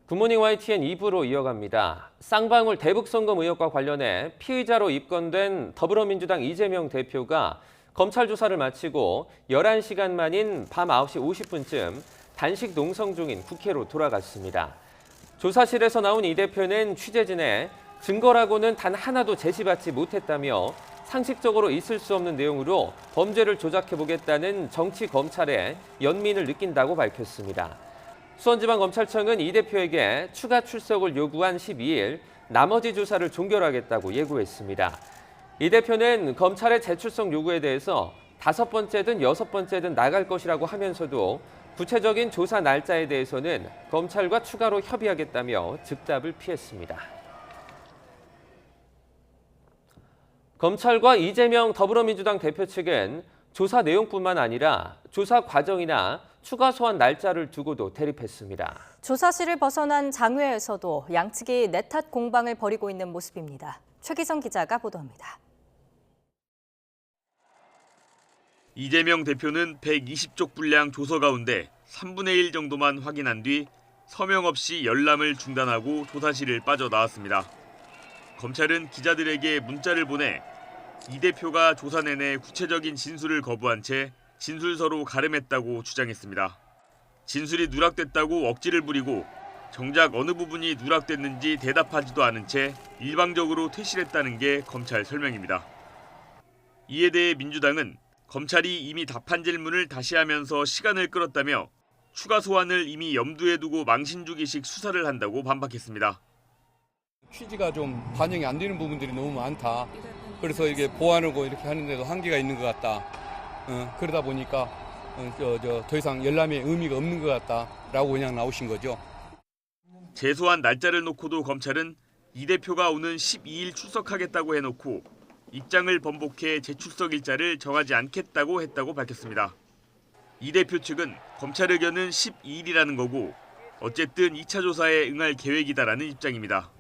굿모닝 YTN 2부로 이어갑니다. 쌍방울 대북송금 의혹과 관련해 피의자로 입건된 더불어민주당 이재명 대표가 검찰 조사를 마치고 11시간 만인 밤 9시 50분쯤 단식 농성 중인 국회로 돌아갔습니다. 조사실에서 나온 이 대표는 취재진에 증거라고는 단 하나도 제시받지 못했다며 상식적으로 있을 수 없는 내용으로 범죄를 조작해보겠다는 정치 검찰의 연민을 느낀다고 밝혔습니다. 수원지방검찰청은 이 대표에게 추가 출석을 요구한 12일 나머지 조사를 종결하겠다고 예고했습니다. 이 대표는 검찰의 재출석 요구에 대해서 5번째든 6번째든 나갈 것이라고 하면서도 구체적인 조사 날짜에 대해서는 검찰과 추가로 협의하겠다며 즉답을 피했습니다. 검찰과 이재명 더불어민주당 대표 측은 조사 내용뿐만 아니라 조사 과정이나 추가 소환 날짜를 두고도 대립했습니다. 조사실을 벗어난 장외에서도 양측이 내탓 공방을 벌이고 있는 모습입니다. 최기성 기자가 보도합니다. 이재명 대표는 120쪽 분량 조서 가운데 3분의 1 정도만 확인한 뒤 서명 없이 열람을 중단하고 조사실을 빠져나왔습니다. 검찰은 기자들에게 문자를 보내 이 대표가 조사 내내 구체적인 진술을 거부한 채 진술서로 가름했다고 주장했습니다. 진술이 누락됐다고 억지를 부리고 정작 어느 부분이 누락됐는지 대답하지도 않은 채 일방적으로 퇴실했다는 게 검찰 설명입니다. 이에 대해 민주당은 검찰이 이미 답한 질문을 다시 하면서 시간을 끌었다며 추가 소환을 이미 염두에 두고 망신주기식 수사를 한다고 반박했습니다. 취지가 좀 반영이 안 되는 부분들이 너무 많다. 그래서 이게 보완하고 이렇게 하는데도 한계가 있는 것 같다. 그러다 보니까 더 이상 열람의 의미가 없는 것 같다라고 그냥 나오신 거죠. 재소환 날짜를 놓고도 검찰은 이 대표가 오는 12일 출석하겠다고 해놓고 입장을 번복해 재출석 일자를 정하지 않겠다고 했다고 밝혔습니다. 이 대표 측은 검찰 의견은 12일이라는 거고 어쨌든 2차 조사에 응할 계획이다라는 입장입니다.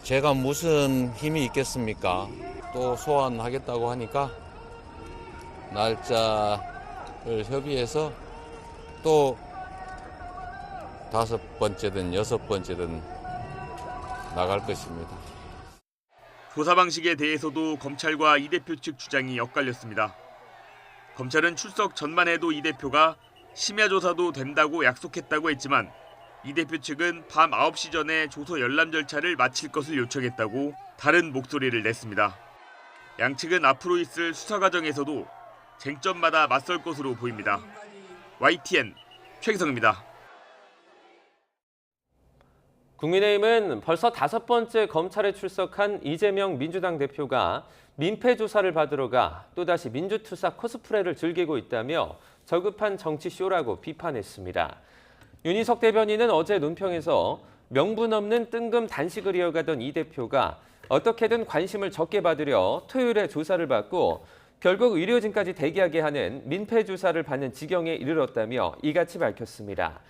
제가 무슨 힘이 있겠습니까? 또 소환하겠다고 하니까 날짜를 협의해서 또 5번째든 6번째든 나갈 것입니다. 조사 방식에 대해서도 검찰과 이 대표 측 주장이 엇갈렸습니다. 검찰은 출석 전만 해도 이 대표가 심야 조사도 된다고 약속했다고 했지만 이 대표 측은 밤 9시 전에 조서 열람 절차를 마칠 것을 요청했다고 다른 목소리를 냈습니다. 양측은 앞으로 있을 수사 과정에서도 쟁점마다 맞설 것으로 보입니다. YTN 최기성입니다. 국민의힘은 벌써 5번째 검찰에 출석한 이재명 민주당 대표가 민폐 조사를 받으러 가 또다시 민주투사 코스프레를 즐기고 있다며 저급한 정치쇼라고 비판했습니다. 윤희석 대변인은 어제 논평에서 명분 없는 뜬금 단식을 이어가던 이 대표가 어떻게든 관심을 적게 받으려 토요일에 조사를 받고 결국 의료진까지 대기하게 하는 민폐 조사를 받는 지경에 이르렀다며 이같이 밝혔습니다.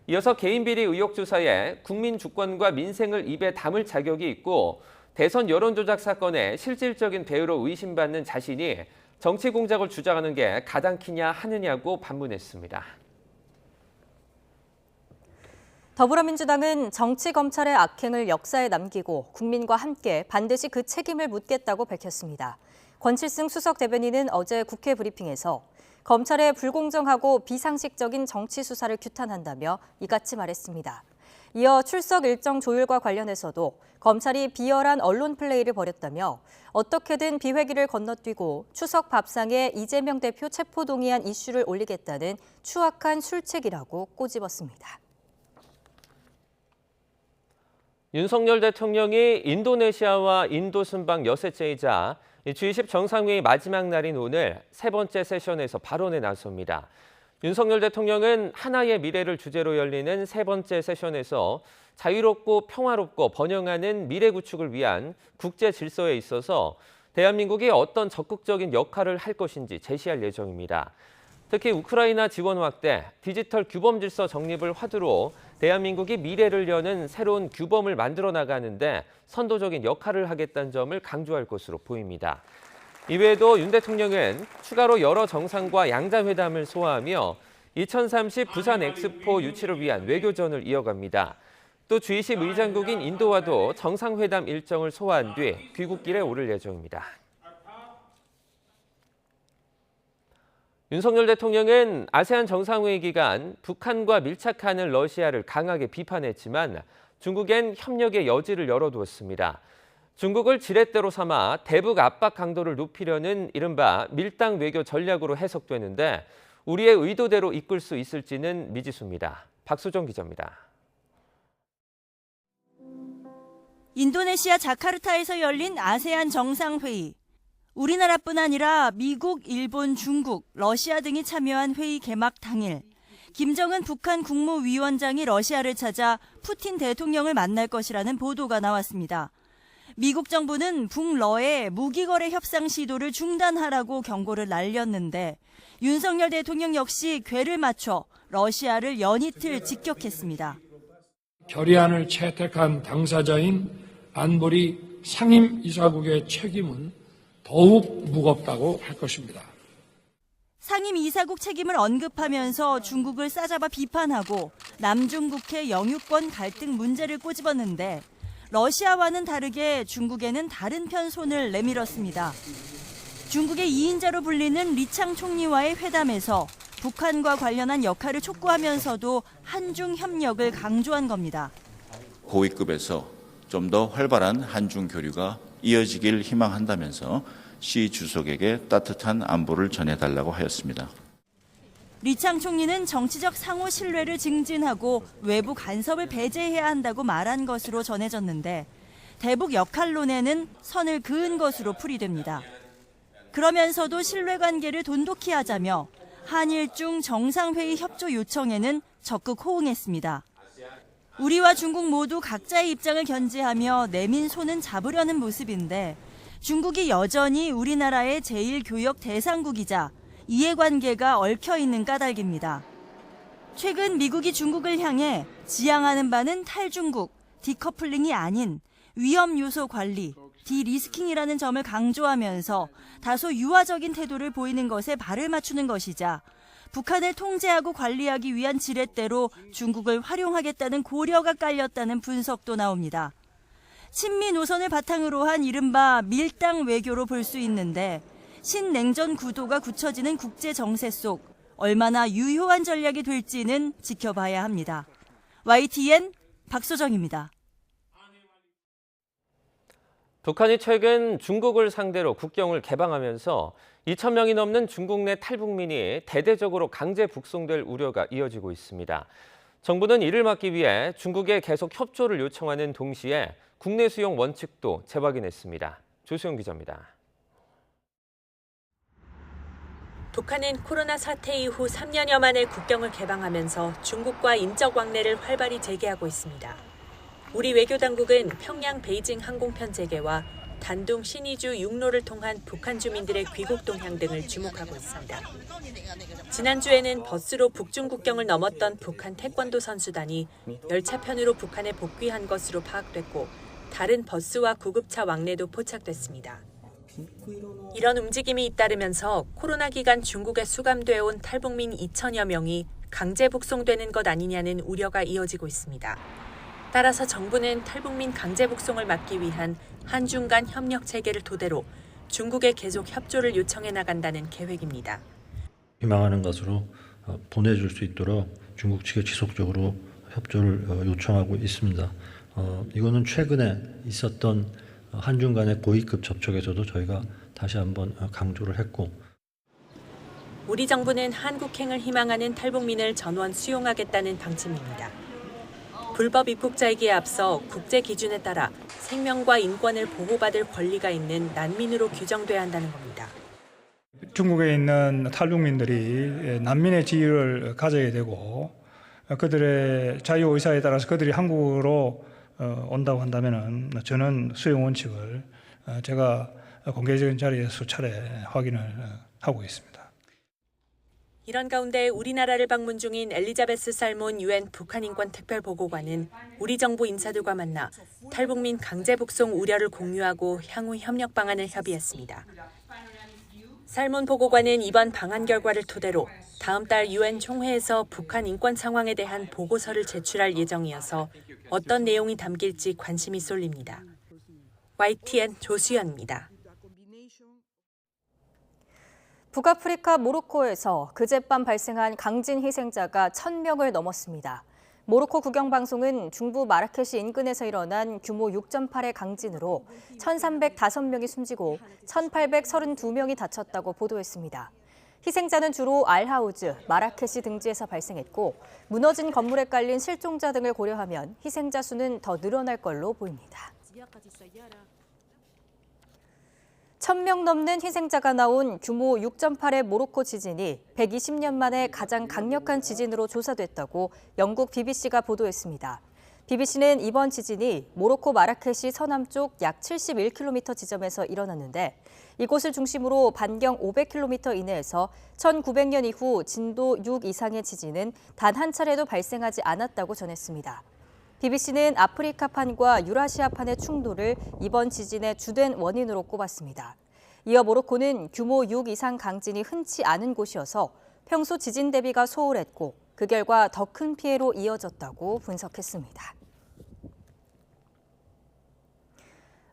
이어서 개인비리 의혹 조사에 국민 주권과 민생을 입에 담을 자격이 있고 대선 여론조작 사건에 실질적인 대우로 의심받는 자신이 정치 공작을 주장하는 게 가당키냐 하느냐고 반문했습니다. 더불어민주당은 정치검찰의 악행을 역사에 남기고 국민과 함께 반드시 그 책임을 묻겠다고 밝혔습니다. 권칠승 수석 대변인은 어제 국회 브리핑에서 검찰의 불공정하고 비상식적인 정치 수사를 규탄한다며 이같이 말했습니다. 이어 출석 일정 조율과 관련해서도 검찰이 비열한 언론 플레이를 벌였다며 어떻게든 비회기를 건너뛰고 추석 밥상에 이재명 대표 체포동의안 이슈를 올리겠다는 추악한 술책이라고 꼬집었습니다. 윤석열 대통령이 인도네시아와 인도 순방 여섯째이자 G20 정상회의 마지막 날인 오늘 3번째 세션에서 발언에 나섭니다. 윤석열 대통령은 하나의 미래를 주제로 열리는 3번째 세션에서 자유롭고 평화롭고 번영하는 미래 구축을 위한 국제 질서에 있어서 대한민국이 어떤 적극적인 역할을 할 것인지 제시할 예정입니다. 특히 우크라이나 지원 확대, 디지털 규범 질서 정립을 화두로 대한민국이 미래를 여는 새로운 규범을 만들어 나가는데 선도적인 역할을 하겠다는 점을 강조할 것으로 보입니다. 이외에도 윤 대통령은 추가로 여러 정상과 양자회담을 소화하며 2030 부산 엑스포 유치를 위한 외교전을 이어갑니다. 또 G20 의장국인 인도와도 정상회담 일정을 소화한 뒤 귀국길에 오를 예정입니다. 윤석열 대통령은 아세안 정상회의 기간 북한과 밀착하는 러시아를 강하게 비판했지만 중국엔 협력의 여지를 열어두었습니다. 중국을 지렛대로 삼아 대북 압박 강도를 높이려는 이른바 밀당 외교 전략으로 해석되는데 우리의 의도대로 이끌 수 있을지는 미지수입니다. 박수정 기자입니다. 인도네시아 자카르타에서 열린 아세안 정상회의. 우리나라뿐 아니라 미국, 일본, 중국, 러시아 등이 참여한 회의 개막 당일, 김정은 북한 국무위원장이 러시아를 찾아 푸틴 대통령을 만날 것이라는 보도가 나왔습니다. 미국 정부는 북러의 무기거래 협상 시도를 중단하라고 경고를 날렸는데 윤석열 대통령 역시 궤를 맞춰 러시아를 연이틀 직격했습니다. 결의안을 채택한 당사자인 안보리 상임이사국의 책임은 더욱 무겁다고 할 것입니다. 상임이사국 책임을 언급하면서 중국을 싸잡아 비판하고 남중국해 영유권 갈등 문제를 꼬집었는데 러시아와는 다르게 중국에는 다른 편 손을 내밀었습니다. 중국의 2인자로 불리는 리창 총리와의 회담에서 북한과 관련한 역할을 촉구하면서도 한중 협력을 강조한 겁니다. 고위급에서 좀 더 활발한 한중 교류가 이어지길 희망한다면서 시 주석에게 따뜻한 안보를 전해달라고 하였습니다. 리창 총리는 정치적 상호 신뢰를 증진하고 외부 간섭을 배제해야 한다고 말한 것으로 전해졌는데 대북 역할론에는 선을 그은 것으로 풀이됩니다. 그러면서도 신뢰관계를 돈독히 하자며 한일중 정상회의 협조 요청에는 적극 호응했습니다. 우리와 중국 모두 각자의 입장을 견지하며 내민 손은 잡으려는 모습인데 중국이 여전히 우리나라의 제1교역 대상국이자 이해관계가 얽혀있는 까닭입니다. 최근 미국이 중국을 향해 지향하는 바는 탈중국, 디커플링이 아닌 위험 요소 관리, 디리스킹이라는 점을 강조하면서 다소 유화적인 태도를 보이는 것에 발을 맞추는 것이자 북한을 통제하고 관리하기 위한 지렛대로 중국을 활용하겠다는 고려가 깔렸다는 분석도 나옵니다. 친미 노선을 바탕으로 한 이른바 밀당 외교로 볼 수 있는데 신냉전 구도가 굳혀지는 국제 정세 속 얼마나 유효한 전략이 될지는 지켜봐야 합니다. YTN 박소정입니다. 북한이 최근 중국을 상대로 국경을 개방하면서 2,000명이 넘는 중국 내 탈북민이 대대적으로 강제 북송될 우려가 이어지고 있습니다. 정부는 이를 막기 위해 중국에 계속 협조를 요청하는 동시에 국내 수용 원칙도 재확인했습니다. 조수영 기자입니다. 북한은 코로나 사태 이후 3년여 만에 국경을 개방하면서 중국과 인적 왕래를 활발히 재개하고 있습니다. 우리 외교당국은 평양 베이징 항공편 재개와 단둥 신의주 육로를 통한 북한 주민들의 귀국 동향 등을 주목하고 있습니다. 지난주에는 버스로 북중 국경을 넘었던 북한 태권도 선수단이 열차편으로 북한에 복귀한 것으로 파악됐고 다른 버스와 구급차 왕래도 포착됐습니다. 이런 움직임이 잇따르면서 코로나 기간 중국에 수감되어 온 탈북민 2,000여 명이 강제 북송되는 것 아니냐는 우려가 이어지고 있습니다. 따라서 정부는 탈북민 강제 북송을 막기 위한 한중 간 협력 체계를 토대로 중국에 계속 협조를 요청해 나간다는 계획입니다. 희망하는 것으로 보내줄 수 있도록 중국 측에 지속적으로 협조를 요청하고 있습니다. 이거는 최근에 있었던 한중 간의 고위급 접촉에서도 저희가 다시 한번 강조를 했고. 우리 정부는 한국행을 희망하는 탈북민을 전원 수용하겠다는 방침입니다. 불법 입국자이기에 앞서 국제 기준에 따라 생명과 인권을 보호받을 권리가 있는 난민으로 규정돼야 한다는 겁니다. 중국에 있는 탈북민들이 난민의 지위를 가져야 되고 그들의 자유의사에 따라서 그들이 한국으로 온다고 한다면 저는 수용 원칙을 제가 공개적인 자리에서 수차례 확인을 하고 있습니다. 이런 가운데 우리나라를 방문 중인 엘리자베스 살몬 유엔 북한 인권 특별보고관은 우리 정부 인사들과 만나 탈북민 강제 북송 우려를 공유하고 향후 협력 방안을 협의했습니다. 살몬 보고관은 이번 방한 결과를 토대로 다음 달 UN 총회에서 북한 인권 상황에 대한 보고서를 제출할 예정이어서 어떤 내용이 담길지 관심이 쏠립니다. YTN 조수연입니다. 북아프리카 모로코에서 그젯밤 발생한 강진 희생자가 1,000명을 넘었습니다. 모로코 국영방송은 중부 마라케시 인근에서 일어난 규모 6.8의 강진으로 1,305명이 숨지고 1,832명이 다쳤다고 보도했습니다. 희생자는 주로 알하우즈, 마라케시 등지에서 발생했고 무너진 건물에 깔린 실종자 등을 고려하면 희생자 수는 더 늘어날 걸로 보입니다. 1,000명 넘는 희생자가 나온 규모 6.8의 모로코 지진이 120년 만에 가장 강력한 지진으로 조사됐다고 영국 BBC가 보도했습니다. BBC는 이번 지진이 모로코 마라케시 서남쪽 약 71km 지점에서 일어났는데 이곳을 중심으로 반경 500km 이내에서 1900년 이후 진도 6 이상의 지진은 단 한 차례도 발생하지 않았다고 전했습니다. BBC는 아프리카판과 유라시아판의 충돌을 이번 지진의 주된 원인으로 꼽았습니다. 이어 모로코는 규모 6 이상 강진이 흔치 않은 곳이어서 평소 지진 대비가 소홀했고 그 결과 더 큰 피해로 이어졌다고 분석했습니다.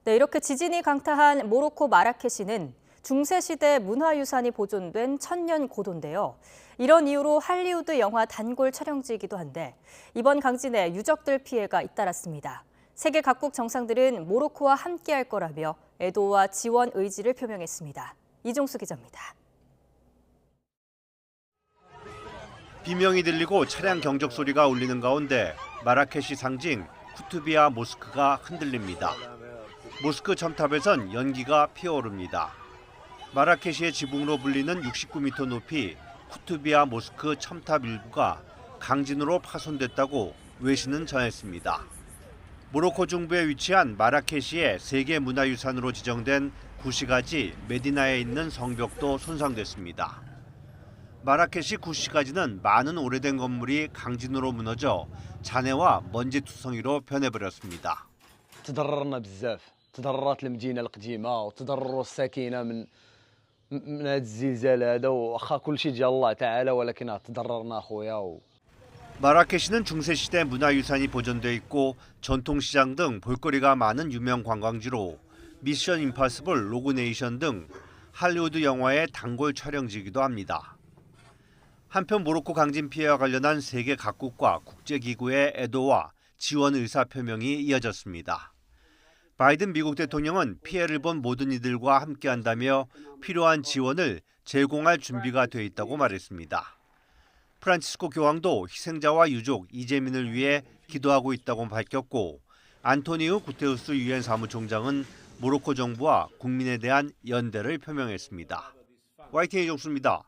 네, 이렇게 지진이 강타한 모로코 마라케시는 중세시대 문화유산이 보존된 천년 고도인데요. 이런 이유로 할리우드 영화 단골 촬영지이기도 한데 이번 강진에 유적들 피해가 잇따랐습니다. 세계 각국 정상들은 모로코와 함께할 거라며 애도와 지원 의지를 표명했습니다. 이종수 기자입니다. 비명이 들리고 차량 경적 소리가 울리는 가운데 마라케시 상징 쿠투비아 모스크가 흔들립니다. 모스크 첨탑에선 연기가 피어오릅니다. 마라케시의 지붕으로 불리는 69m 높이 쿠투비아 모스크 첨탑 일부가 강진으로 파손됐다고 외신은 전했습니다. 모로코 중부에 위치한 마라케시의 세계문화유산으로 지정된 구시가지 메디나에 있는 성벽도 손상됐습니다. 마라케시 구시가지는 많은 오래된 건물이 강진으로 무너져 잔해와 먼지투성이로 변해버렸습니다. تضررنا بزاف تضررت المدينة القديمة وتضرروا الساكنة من هذا الزلزال هذا واخا كل شيء ديال الله تعالى ولكن تضررنا اخويا. 마라케시는 중세시대 문화유산이 보존돼 있고 전통시장 등 볼거리가 많은 유명 관광지로 미션 임파서블, 로그네이션 등 할리우드 영화의 단골 촬영지이기도 합니다. 한편 모로코 강진 피해와 관련한 세계 각국과 국제기구의 애도와 지원 의사 표명이 이어졌습니다. 바이든 미국 대통령은 피해를 본 모든 이들과 함께한다며 필요한 지원을 제공할 준비가 돼 있다고 말했습니다. 프란치스코 교황도 희생자와 유족 이재민을 위해 기도하고 있다고 밝혔고 안토니우 구테우스 유엔 사무총장은 모로코 정부와 국민에 대한 연대를 표명했습니다. YTN 이종수입니다.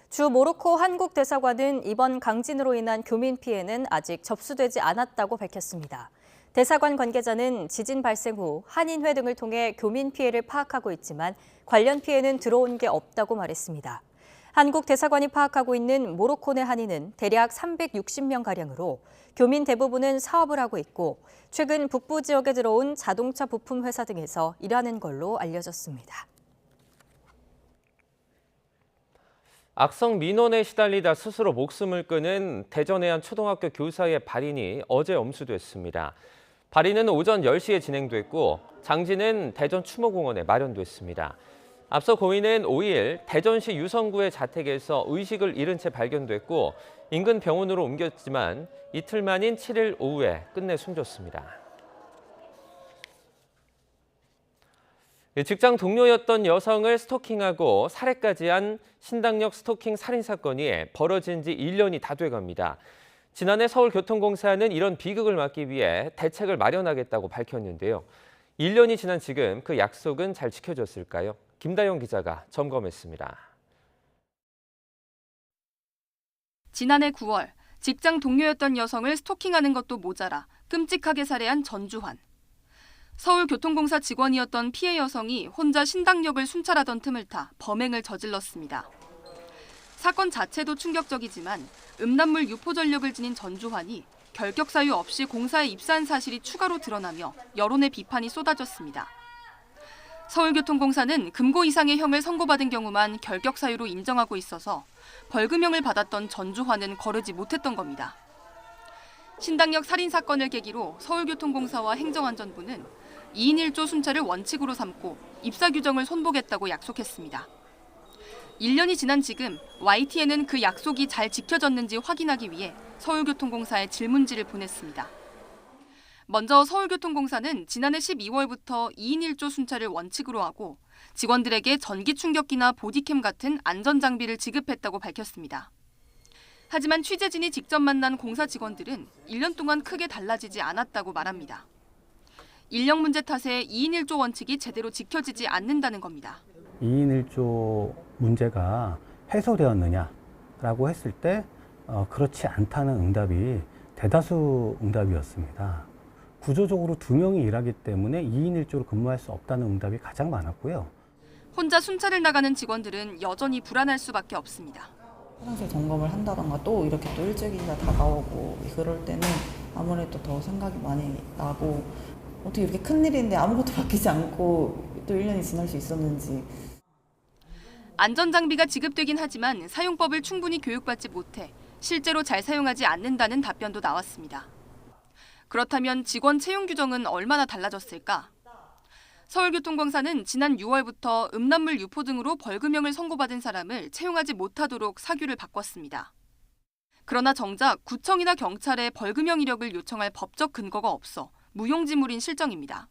주 모로코 한국 대사관은 이번 강진으로 인한 교민 피해는 아직 접수되지 않았다고 밝혔습니다. 대사관 관계자는 지진 발생 후 한인회 등을 통해 교민 피해를 파악하고 있지만 관련 피해는 들어온 게 없다고 말했습니다. 한국 대사관이 파악하고 있는 모로코 내 한인은 대략 360명가량으로 교민 대부분은 사업을 하고 있고 최근 북부 지역에 들어온 자동차 부품 회사 등에서 일하는 걸로 알려졌습니다. 악성 민원에 시달리다 스스로 목숨을 끊은 대전의 한 초등학교 교사의 발인이 어제 엄수됐습니다. 발인은 오전 10시에 진행됐고 장지는 대전 추모공원에 마련됐습니다. 앞서 고인은 5일 대전시 유성구의 자택에서 의식을 잃은 채 발견됐고 인근 병원으로 옮겼지만 이틀 만인 7일 오후에 끝내 숨졌습니다. 직장 동료였던 여성을 스토킹하고 살해까지 한 신당역 스토킹 살인 사건이 벌어진 지 1년이 다 돼갑니다. 지난해 서울교통공사는 이런 비극을 막기 위해 대책을 마련하겠다고 밝혔는데요. 1년이 지난 지금 그 약속은 잘 지켜졌을까요? 김다영 기자가 점검했습니다. 지난해 9월 직장 동료였던 여성을 스토킹하는 것도 모자라 끔찍하게 살해한 전주환. 서울교통공사 직원이었던 피해 여성이 혼자 신당역을 순찰하던 틈을 타 범행을 저질렀습니다. 사건 자체도 충격적이지만 음란물 유포 전력을 지닌 전주환이 결격 사유 없이 공사에 입사한 사실이 추가로 드러나며 여론의 비판이 쏟아졌습니다. 서울교통공사는 금고 이상의 형을 선고받은 경우만 결격 사유로 인정하고 있어서 벌금형을 받았던 전주환은 거르지 못했던 겁니다. 신당역 살인 사건을 계기로 서울교통공사와 행정안전부는 2인 1조 순찰을 원칙으로 삼고 입사 규정을 손보겠다고 약속했습니다. 1년이 지난 지금 YTN은 그 약속이 잘 지켜졌는지 확인하기 위해 서울교통공사에 질문지를 보냈습니다. 먼저 서울교통공사는 지난해 12월부터 2인 1조 순찰을 원칙으로 하고 직원들에게 전기 충격기나 보디캠 같은 안전장비를 지급했다고 밝혔습니다. 하지만 취재진이 직접 만난 공사 직원들은 1년 동안 크게 달라지지 않았다고 말합니다. 인력 문제 탓에 2인 1조 원칙이 제대로 지켜지지 않는다는 겁니다. 2인 1조 문제가 해소되었느냐라고 했을 때 그렇지 않다는 응답이 대다수 응답이었습니다. 구조적으로 2명이 일하기 때문에 2인 1조로 근무할 수 없다는 응답이 가장 많았고요. 혼자 순찰을 나가는 직원들은 여전히 불안할 수밖에 없습니다. 화장실 점검을 한다던가 또 이렇게 또 일주기가 다가오고 그럴 때는 아무래도 더 생각이 많이 나고 어떻게 이렇게 큰일인데 아무것도 바뀌지 않고 또 1년이 지날 수 있었는지. 안전장비가 지급되긴 하지만 사용법을 충분히 교육받지 못해 실제로 잘 사용하지 않는다는 답변도 나왔습니다. 그렇다면 직원 채용 규정은 얼마나 달라졌을까? 서울교통공사는 지난 6월부터 음란물 유포 등으로 벌금형을 선고받은 사람을 채용하지 못하도록 사규를 바꿨습니다. 그러나 정작 구청이나 경찰에 벌금형 이력을 요청할 법적 근거가 없어 무용지물인 실정입니다.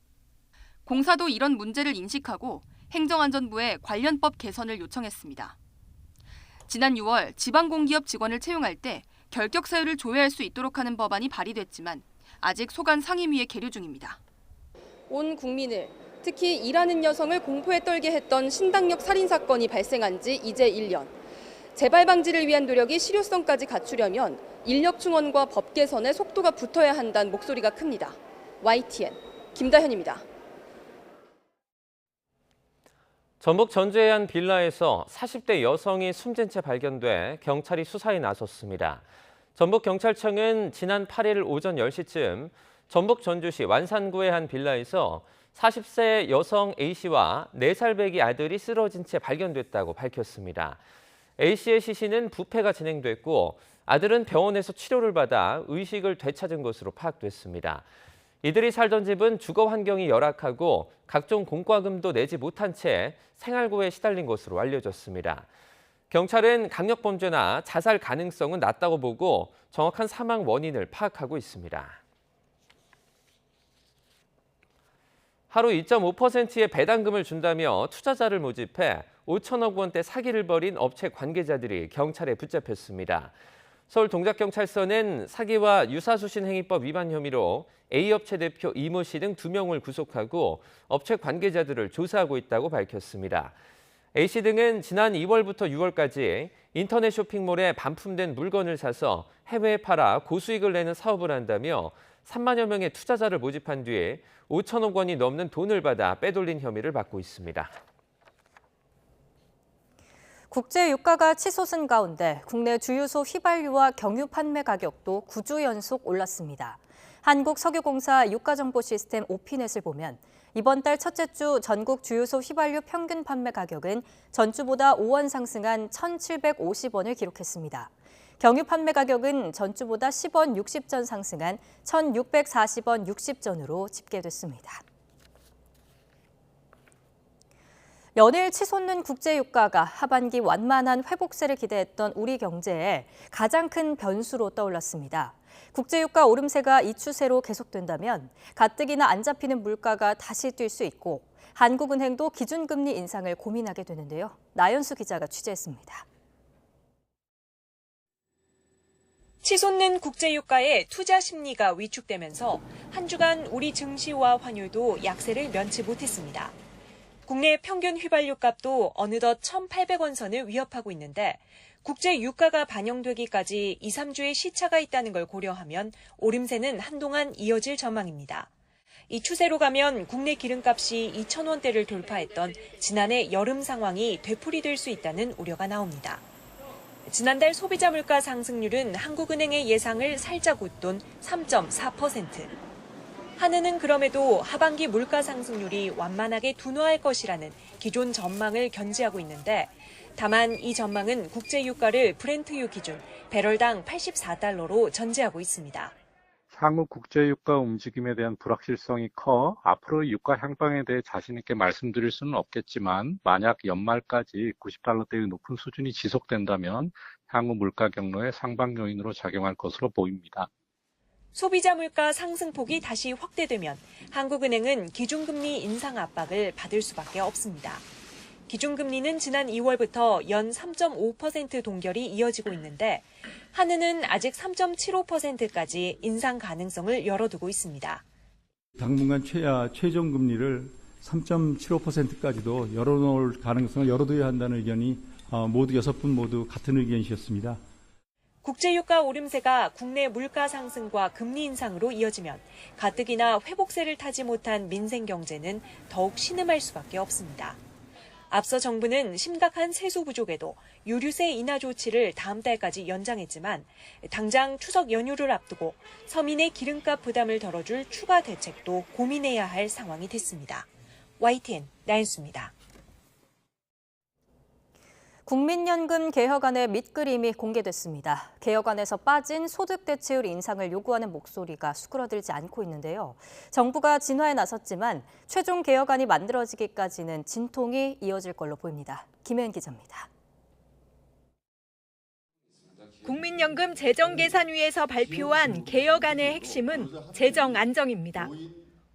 공사도 이런 문제를 인식하고 행정안전부에 관련법 개선을 요청했습니다. 지난 6월 지방공기업 직원을 채용할 때 결격 사유를 조회할 수 있도록 하는 법안이 발의됐지만 아직 소관 상임위에 계류 중입니다. 온 국민을 특히 일하는 여성을 공포에 떨게 했던 신당역 살인 사건이 발생한 지 이제 1년. 재발 방지를 위한 노력이 실효성까지 갖추려면 인력 충원과 법 개선에 속도가 붙어야 한다는 목소리가 큽니다. YTN 김다현입니다. 전북 전주의 한 빌라에서 40대 여성이 숨진 채 발견돼 경찰이 수사에 나섰습니다. 전북경찰청은 지난 8일 오전 10시쯤 전북 전주시 완산구의 한 빌라에서 40세 여성 A씨와 4살 배기 아들이 쓰러진 채 발견됐다고 밝혔습니다. A씨의 시신은 부패가 진행됐고 아들은 병원에서 치료를 받아 의식을 되찾은 것으로 파악됐습니다. 이들이 살던 집은 주거 환경이 열악하고 각종 공과금도 내지 못한 채 생활고에 시달린 것으로 알려졌습니다. 경찰은 강력범죄나 자살 가능성은 낮다고 보고 정확한 사망 원인을 파악하고 있습니다. 하루 2.5%의 배당금을 준다며 투자자를 모집해 5천억 원대 사기를 벌인 업체 관계자들이 경찰에 붙잡혔습니다. 서울동작경찰서는 사기와 유사수신행위법 위반 혐의로 A업체 대표 이모 씨 등 2명을 구속하고 업체 관계자들을 조사하고 있다고 밝혔습니다. A씨 등은 지난 2월부터 6월까지 인터넷 쇼핑몰에 반품된 물건을 사서 해외에 팔아 고수익을 내는 사업을 한다며 3만여 명의 투자자를 모집한 뒤에 5천억 원이 넘는 돈을 받아 빼돌린 혐의를 받고 있습니다. 국제 유가가 치솟은 가운데 국내 주유소 휘발유와 경유 판매 가격도 9주 연속 올랐습니다. 한국석유공사 유가정보 시스템 오피넷을 보면 이번 달 첫째 주 전국 주유소 휘발유 평균 판매 가격은 전주보다 5원 상승한 1,750원을 기록했습니다. 경유 판매 가격은 전주보다 10원 60전 상승한 1,640원 60전으로 집계됐습니다. 연일 치솟는 국제유가가 하반기 완만한 회복세를 기대했던 우리 경제에 가장 큰 변수로 떠올랐습니다. 국제유가 오름세가 이 추세로 계속된다면 가뜩이나 안 잡히는 물가가 다시 뛸 수 있고 한국은행도 기준금리 인상을 고민하게 되는데요. 나연수 기자가 취재했습니다. 치솟는 국제유가에 투자 심리가 위축되면서 한 주간 우리 증시와 환율도 약세를 면치 못했습니다. 국내 평균 휘발유 값도 어느덧 1,800원 선을 위협하고 있는데 국제 유가가 반영되기까지 2, 3주의 시차가 있다는 걸 고려하면 오름세는 한동안 이어질 전망입니다. 이 추세로 가면 국내 기름값이 2,000원대를 돌파했던 지난해 여름 상황이 되풀이될 수 있다는 우려가 나옵니다. 지난달 소비자 물가 상승률은 한국은행의 예상을 살짝 웃돈 3.4%. 한은은 그럼에도 하반기 물가 상승률이 완만하게 둔화할 것이라는 기존 전망을 견지하고 있는데 다만 이 전망은 국제 유가를 브렌트유 기준 배럴당 84달러로 전제하고 있습니다. 향후 국제유가 움직임에 대한 불확실성이 커 앞으로 유가 향방에 대해 자신 있게 말씀드릴 수는 없겠지만 만약 연말까지 90달러대의 높은 수준이 지속된다면 향후 물가 경로의 상방 요인으로 작용할 것으로 보입니다. 소비자 물가 상승폭이 다시 확대되면 한국은행은 기준금리 인상 압박을 받을 수밖에 없습니다. 기준금리는 지난 2월부터 연 3.5% 동결이 이어지고 있는데 한은은 아직 3.75%까지 인상 가능성을 열어두고 있습니다. 당분간 최종 금리를 3.75%까지도 열어놓을 가능성을 열어둬야 한다는 의견이 모두 6분 모두 같은 의견이셨습니다. 국제유가 오름세가 국내 물가 상승과 금리 인상으로 이어지면 가뜩이나 회복세를 타지 못한 민생 경제는 더욱 신음할 수밖에 없습니다. 앞서 정부는 심각한 세수 부족에도 유류세 인하 조치를 다음 달까지 연장했지만 당장 추석 연휴를 앞두고 서민의 기름값 부담을 덜어줄 추가 대책도 고민해야 할 상황이 됐습니다. YTN 나연수입니다. 국민연금 개혁안의 밑그림이 공개됐습니다. 개혁안에서 빠진 소득 대체율 인상을 요구하는 목소리가 수그러들지 않고 있는데요. 정부가 진화에 나섰지만 최종 개혁안이 만들어지기까지는 진통이 이어질 걸로 보입니다. 김혜은 기자입니다. 국민연금 재정계산위에서 발표한 개혁안의 핵심은 재정 안정입니다.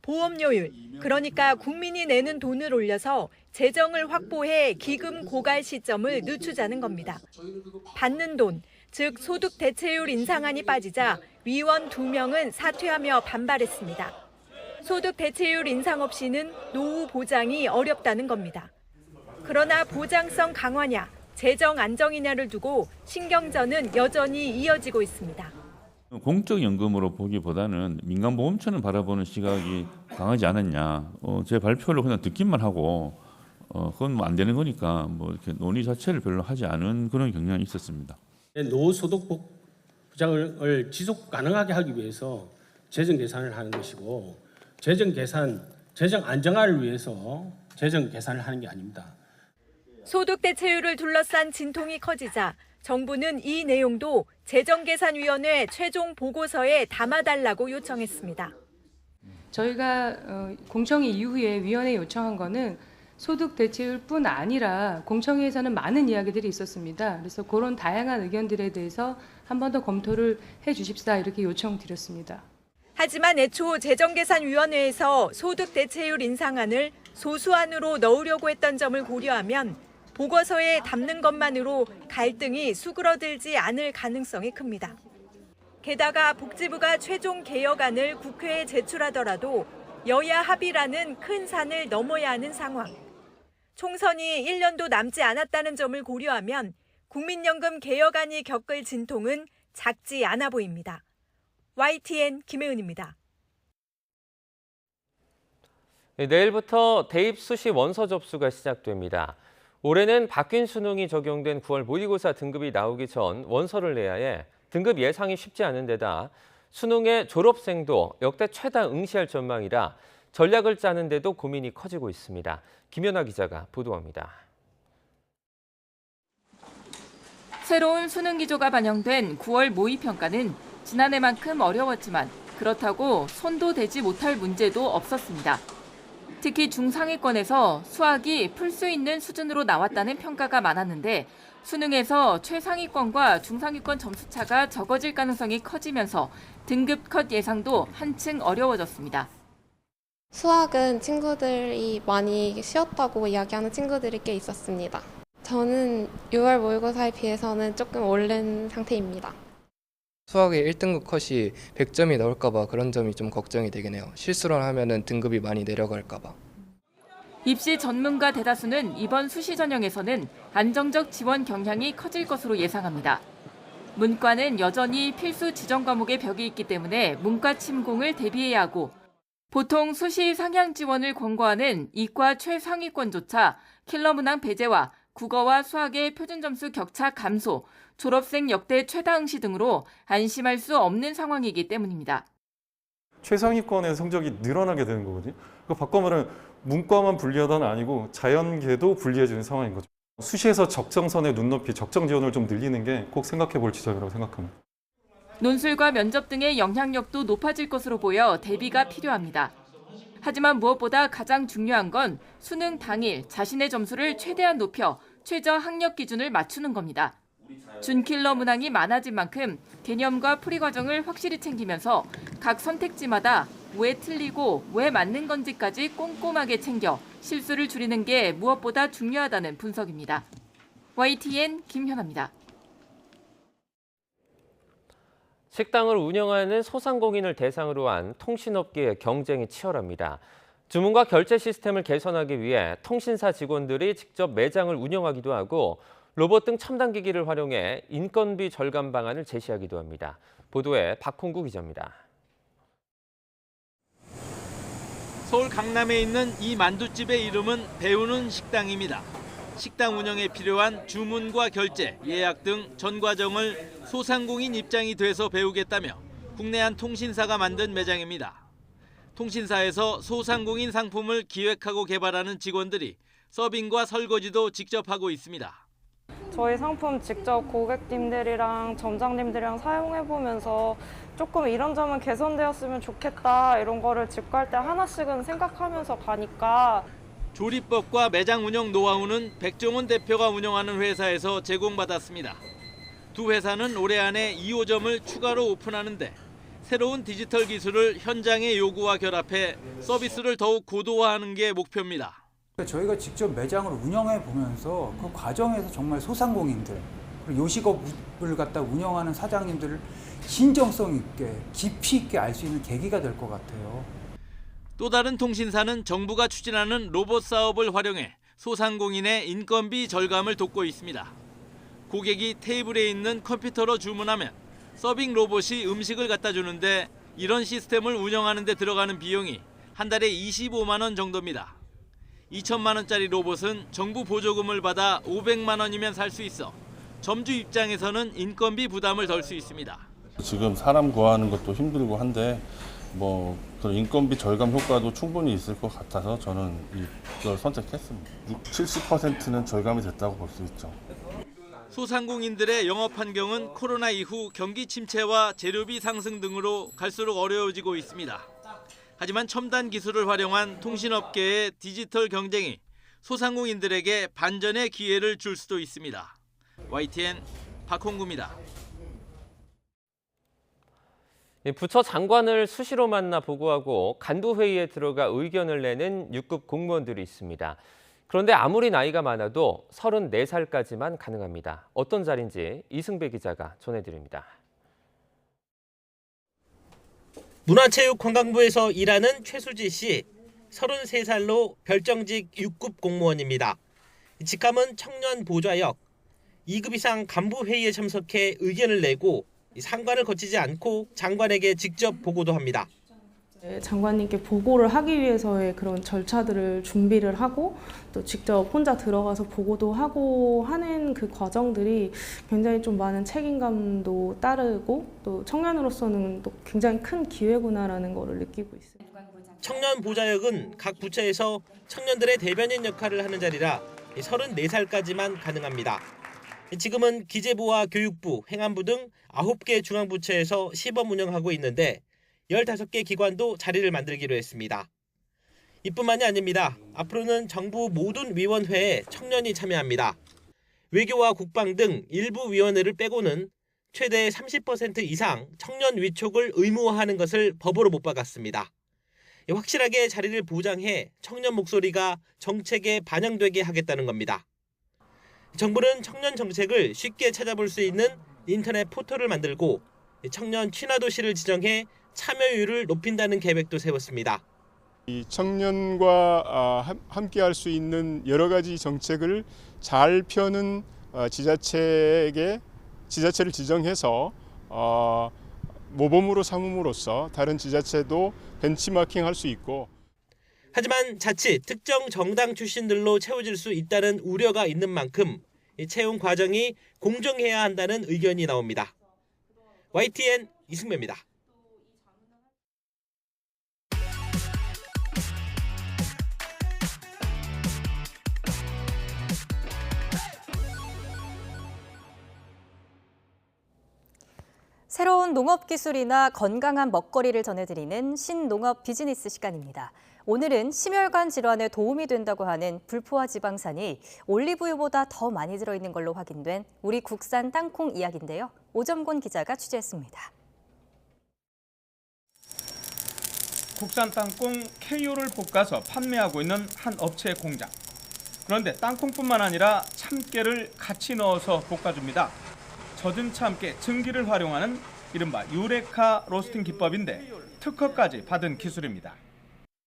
보험료율, 그러니까 국민이 내는 돈을 올려서 재정을 확보해 기금 고갈 시점을 늦추자는 겁니다. 받는 돈, 즉 소득 대체율 인상안이 빠지자 위원 2명은 사퇴하며 반발했습니다. 소득 대체율 인상 없이는 노후 보장이 어렵다는 겁니다. 그러나 보장성 강화냐, 재정 안정이냐를 두고 신경전은 여전히 이어지고 있습니다. 공적연금으로 보기보다는 민간보험처럼 바라보는 시각이 강하지 않았냐. 제 발표를 그냥 듣기만 하고 그건 뭐 안 되는 거니까 뭐 이렇게 논의 자체를 별로 하지 않은 그런 경향이 있었습니다. 노후소득 보장을 지속 가능하게 하기 위해서 재정 계산을 하는 것이고 재정 안정화를 위해서 재정 계산을 하는 게 아닙니다. 소득 대체율을 둘러싼 진통이 커지자 정부는 이 내용도 재정계산위원회 최종 보고서에 담아달라고 요청했습니다. 저희가 공청회 이후에 위원회에 요청한 거는 소득 대체율뿐 아니라 공청회에서는 많은 이야기들이 있었습니다. 그래서 그런 다양한 의견들에 대해서 한 번 더 검토를 해 주십사 이렇게 요청드렸습니다. 하지만 애초 재정계산위원회에서 소득 대체율 인상안을 소수안으로 넣으려고 했던 점을 고려하면 보고서에 담는 것만으로 갈등이 수그러들지 않을 가능성이 큽니다. 게다가 복지부가 최종 개혁안을 국회에 제출하더라도 여야 합의라는 큰 산을 넘어야 하는 상황. 총선이 1년도 남지 않았다는 점을 고려하면 국민연금 개혁안이 겪을 진통은 작지 않아 보입니다. YTN 김혜은입니다. 내일부터 대입 수시 원서 접수가 시작됩니다. 올해는 바뀐 수능이 적용된 9월 모의고사 등급이 나오기 전 원서를 내야 해 등급 예상이 쉽지 않은 데다 수능의 졸업생도 역대 최다 응시할 전망이라 전략을 짜는 데도 고민이 커지고 있습니다. 김연아 기자가 보도합니다. 새로운 수능 기조가 반영된 9월 모의평가는 지난해만큼 어려웠지만 그렇다고 손도 대지 못할 문제도 없었습니다. 특히 중상위권에서 수학이 풀 수 있는 수준으로 나왔다는 평가가 많았는데 수능에서 최상위권과 중상위권 점수차가 적어질 가능성이 커지면서 등급 컷 예상도 한층 어려워졌습니다. 수학은 친구들이 많이 쉬었다고 이야기하는 친구들이 꽤 있었습니다. 저는 6월 모의고사에 비해서는 조금 오른 상태입니다. 수학의 1등급 컷이 100점이 나올까 봐 그런 점이 좀 걱정이 되긴 해요. 실수를 하면은 등급이 많이 내려갈까 봐. 입시 전문가 대다수는 이번 수시 전형에서는 안정적 지원 경향이 커질 것으로 예상합니다. 문과는 여전히 필수 지정 과목의 벽이 있기 때문에 문과 침공을 대비해야 하고 보통 수시 상향 지원을 권고하는 이과 최상위권조차 킬러 문항 배제와 국어와 수학의 표준 점수 격차 감소, 졸업생 역대 최다 응시 등으로 안심할 수 없는 상황이기 때문입니다. 최상위권의 성적이 늘어나게 되는 거거든요. 그러니까 바꿔 말하면 문과만 불리하다는 아니고 자연계도 불리해지는 상황인 거죠. 수시에서 적정선의 눈높이, 적정 지원을 좀 늘리는 게 꼭 생각해 볼 지점이라고 생각합니다. 논술과 면접 등의 영향력도 높아질 것으로 보여 대비가 필요합니다. 하지만 무엇보다 가장 중요한 건 수능 당일 자신의 점수를 최대한 높여 최저 학력 기준을 맞추는 겁니다. 준킬러 문항이 많아진 만큼 개념과 풀이 과정을 확실히 챙기면서 각 선택지마다 왜 틀리고 왜 맞는 건지까지 꼼꼼하게 챙겨 실수를 줄이는 게 무엇보다 중요하다는 분석입니다. YTN 김현아입니다. 식당을 운영하는 소상공인을 대상으로 한 통신업계의 경쟁이 치열합니다. 주문과 결제 시스템을 개선하기 위해 통신사 직원들이 직접 매장을 운영하기도 하고 로봇 등 첨단 기기를 활용해 인건비 절감 방안을 제시하기도 합니다. 보도에 박홍구 기자입니다. 서울 강남에 있는 이 만두집의 이름은 배우는 식당입니다. 식당 운영에 필요한 주문과 결제, 예약 등 전 과정을 소상공인 입장이 돼서 배우겠다며 국내 한 통신사가 만든 매장입니다. 통신사에서 소상공인 상품을 기획하고 개발하는 직원들이 서빙과 설거지도 직접 하고 있습니다. 저희 상품 직접 고객님들이랑 점장님들이랑 사용해보면서 조금 이런 점은 개선되었으면 좋겠다 이런 거를 집 갈 때 하나씩은 생각하면서 가니까 조리법과 매장 운영 노하우는 백종원 대표가 운영하는 회사에서 제공받았습니다. 두 회사는 올해 안에 2호점을 추가로 오픈하는데 새로운 디지털 기술을 현장의 요구와 결합해 서비스를 더욱 고도화하는 게 목표입니다. 저희가 직접 매장을 운영해 보면서 그 과정에서 정말 소상공인들, 그리고 요식업을 갖다 운영하는 사장님들을 진정성 있게, 깊이 있게 알 수 있는 계기가 될 것 같아요. 또 다른 통신사는 정부가 추진하는 로봇 사업을 활용해 소상공인의 인건비 절감을 돕고 있습니다. 고객이 테이블에 있는 컴퓨터로 주문하면 서빙 로봇이 음식을 갖다 주는데 이런 시스템을 운영하는 데 들어가는 비용이 한 달에 25만 원 정도입니다. 2천만 원짜리 로봇은 정부 보조금을 받아 500만 원이면 살 수 있어 점주 입장에서는 인건비 부담을 덜 수 있습니다. 지금 사람 구하는 것도 힘들고 한데 그런 인건비 절감 효과도 충분히 있을 것 같아서 저는 이걸 선택했습니다. 70%는 절감이 됐다고 볼 수 있죠. 소상공인들의 영업 환경은 코로나 이후 경기 침체와 재료비 상승 등으로 갈수록 어려워지고 있습니다. 하지만 첨단 기술을 활용한 통신업계의 디지털 경쟁이 소상공인들에게 반전의 기회를 줄 수도 있습니다. YTN 박홍구입니다. 부처 장관을 수시로 만나 보고하고 간부회의에 들어가 의견을 내는 6급 공무원들이 있습니다. 그런데 아무리 나이가 많아도 34살까지만 가능합니다. 어떤 자리인지 이승배 기자가 전해드립니다. 문화체육관광부에서 일하는 최수지 씨, 33살로 별정직 6급 공무원입니다. 직함은 청년 보좌역, 2급 이상 간부회의에 참석해 의견을 내고 상관을 거치지 않고 장관에게 직접 보고도 합니다. 장관님께 보고를 하기 위해서의 그런 절차들을 준비를 하고 또 직접 혼자 들어가서 보고도 하고 하는 그 과정들이 굉장히 좀 많은 책임감도 따르고 또 청년으로서는 또 굉장히 큰 기회구나라는 거를 느끼고 있습니다. 청년 보좌역은 각 부처에서 청년들의 대변인 역할을 하는 자리라 34살까지만 가능합니다. 지금은 기재부와 교육부, 행안부 등 9개 중앙부처에서 시범 운영하고 있는데 15개 기관도 자리를 만들기로 했습니다. 이뿐만이 아닙니다. 앞으로는 정부 모든 위원회에 청년이 참여합니다. 외교와 국방 등 일부 위원회를 빼고는 최대 30% 이상 청년 위촉을 의무화하는 것을 법으로 못 박았습니다. 확실하게 자리를 보장해 청년 목소리가 정책에 반영되게 하겠다는 겁니다. 정부는 청년 정책을 쉽게 찾아볼 수 있는 인터넷 포털을 만들고 청년 친화도시를 지정해 참여율을 높인다는 계획도 세웠습니다. 이 청년과 함께할 수 있는 여러 가지 정책을 잘 펴는 지자체를 지정해서 모범으로 삼음으로써 다른 지자체도 벤치마킹할 수 있고. 하지만 자칫 특정 정당 출신들로 채워질 수 있다는 우려가 있는 만큼 채용 과정이 공정해야 한다는 의견이 나옵니다. YTN 이승배입니다. 새로운 농업 기술이나 건강한 먹거리를 전해드리는 신농업 비즈니스 시간입니다. 오늘은 심혈관 질환에 도움이 된다고 하는 불포화 지방산이 올리브유보다 더 많이 들어있는 걸로 확인된 우리 국산 땅콩 이야기인데요. 오점곤 기자가 취재했습니다. 국산 땅콩 KO를 볶아서 판매하고 있는 한 업체의 공장. 그런데 땅콩뿐만 아니라 참깨를 같이 넣어서 볶아줍니다. 젖은 참깨 증기를 활용하는 이른바 유레카 로스팅 기법인데 특허까지 받은 기술입니다.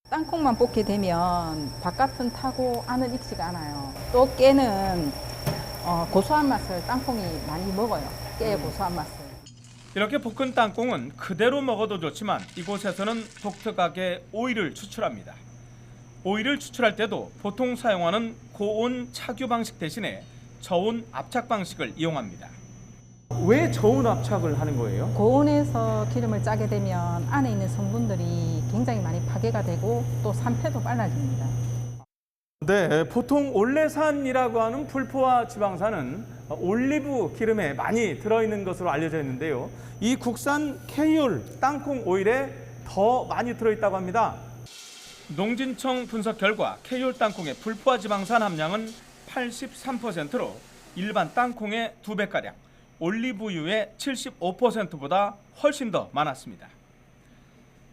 땅콩만 볶게 되면 바깥은 타고 안은 익지가 않아요. 또 깨는 고소한 맛을 땅콩이 많이 먹어요. 깨의 고소한 맛을. 이렇게 볶은 땅콩은 그대로 먹어도 좋지만 이곳에서는 독특하게 오일을 추출합니다. 오일을 추출할 때도 보통 사용하는 고온 착유 방식 대신에 저온 압착 방식을 이용합니다. 왜 저온 압착을 하는 거예요? 고온에서 기름을 짜게 되면 안에 있는 성분들이 굉장히 많이 파괴가 되고 또 산패도 빨라집니다. 네, 보통 올레산이라고 하는 불포화 지방산은 올리브 기름에 많이 들어있는 것으로 알려져 있는데요. 이 국산 케이올 땅콩 오일에 더 많이 들어있다고 합니다. 농진청 분석 결과 케이올 땅콩의 불포화 지방산 함량은 83%로 일반 땅콩의 2배가량, 올리브유의 75%보다 훨씬 더 많았습니다.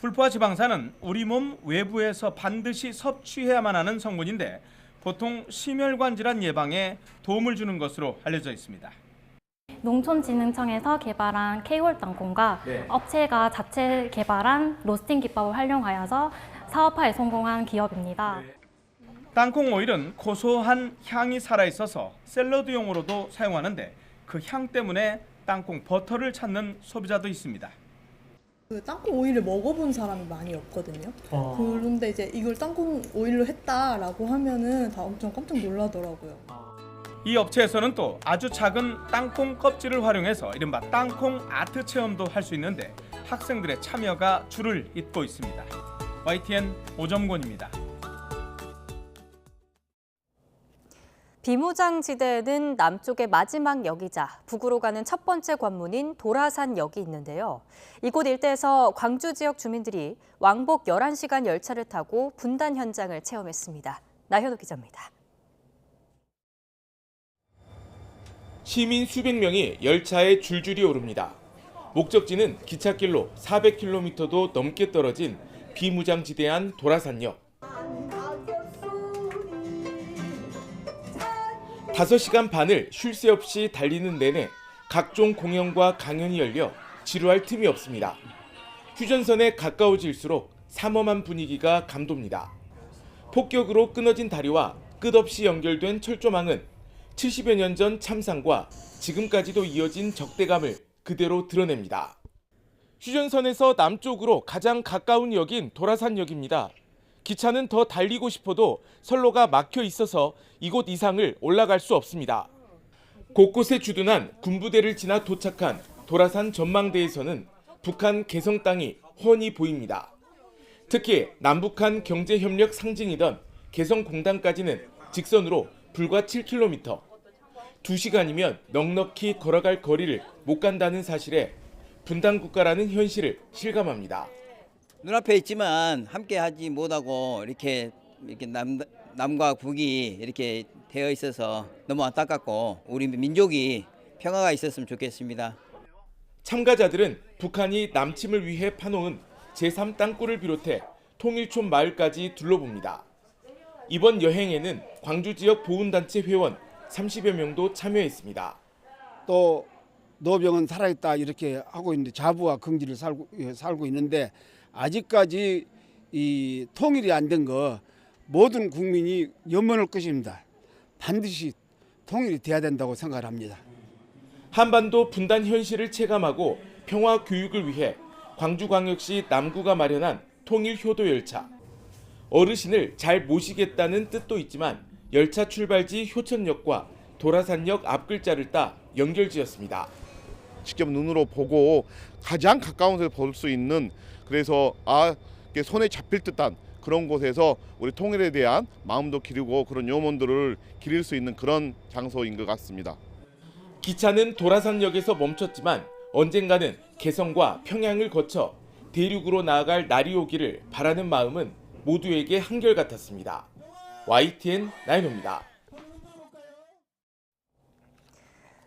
불포화 지방산은 우리 몸 외부에서 반드시 섭취해야만 하는 성분인데 보통 심혈관 질환 예방에 도움을 주는 것으로 알려져 있습니다. 농촌진흥청에서 개발한 케이올 땅콩과 업체가 자체 개발한 로스팅 기법을 활용하여서 사업화에 성공한 기업입니다. 땅콩 오일은 고소한 향이 살아있어서 샐러드용으로도 사용하는데 그 향 때문에 땅콩 버터를 찾는 소비자도 있습니다. 그 땅콩 오일을 먹어본 사람이 많이 없거든요. 그런데 이제 이걸 땅콩 오일로 했다라고 하면은 다 엄청 깜짝 놀라더라고요. 이 업체에서는 또 아주 작은 땅콩 껍질을 활용해서 이른바 땅콩 아트 체험도 할 수 있는데 학생들의 참여가 줄을 잇고 있습니다. YTN 오점곤입니다. 비무장지대에는 남쪽의 마지막 역이자 북으로 가는 첫 번째 관문인 도라산역이 있는데요. 이곳 일대에서 광주 지역 주민들이 왕복 11시간 열차를 타고 분단 현장을 체험했습니다. 나현우 기자입니다. 시민 수백 명이 열차에 줄줄이 오릅니다. 목적지는 기찻길로 400km도 넘게 떨어진 비무장지대한 도라산역. 5시간 반을 쉴 새 없이 달리는 내내 각종 공연과 강연이 열려 지루할 틈이 없습니다. 휴전선에 가까워질수록 삼엄한 분위기가 감돕니다. 폭격으로 끊어진 다리와 끝없이 연결된 철조망은 70여 년 전 참상과 지금까지도 이어진 적대감을 그대로 드러냅니다. 휴전선에서 남쪽으로 가장 가까운 역인 도라산역입니다. 기차는 더 달리고 싶어도 선로가 막혀 있어서 이곳 이상을 올라갈 수 없습니다. 곳곳에 주둔한 군부대를 지나 도착한 도라산 전망대에서는 북한 개성 땅이 훤히 보입니다. 특히 남북한 경제협력 상징이던 개성공단까지는 직선으로 불과 7km. 2시간이면 넉넉히 걸어갈 거리를 못 간다는 사실에 분단국가라는 현실을 실감합니다. 눈앞에 있지만 함께 하지 못하고 이렇게 남과 북이 이렇게 되어 있어서 너무 안타깝고 우리 민족이 평화가 있었으면 좋겠습니다. 참가자들은 북한이 남침을 위해 파놓은 제3 땅굴을 비롯해 통일촌 마을까지 둘러봅니다. 이번 여행에는 광주 지역 보훈단체 회원 30여 명도 참여했습니다. 또 노병은 살아있다 이렇게 하고 있는데 자부와 긍지를 살고 있는데 아직까지 이 통일이 안 된 거 모든 국민이 염원할 것입니다. 반드시 통일이 돼야 된다고 생각합니다. 한반도 분단 현실을 체감하고 평화 교육을 위해 광주광역시 남구가 마련한 통일 효도 열차. 어르신을 잘 모시겠다는 뜻도 있지만 열차 출발지 효천역과 도라산역 앞글자를 따 연결지었습니다. 직접 눈으로 보고 가장 가까운 곳에서 볼 수 있는 그래서 손에 잡힐 듯한 그런 곳에서 우리 통일에 대한 마음도 기르고 그런 염원들을 기릴 수 있는 그런 장소인 것 같습니다. 기차는 도라산역에서 멈췄지만 언젠가는 개성과 평양을 거쳐 대륙으로 나아갈 날이 오기를 바라는 마음은 모두에게 한결같았습니다. YTN 나인호입니다.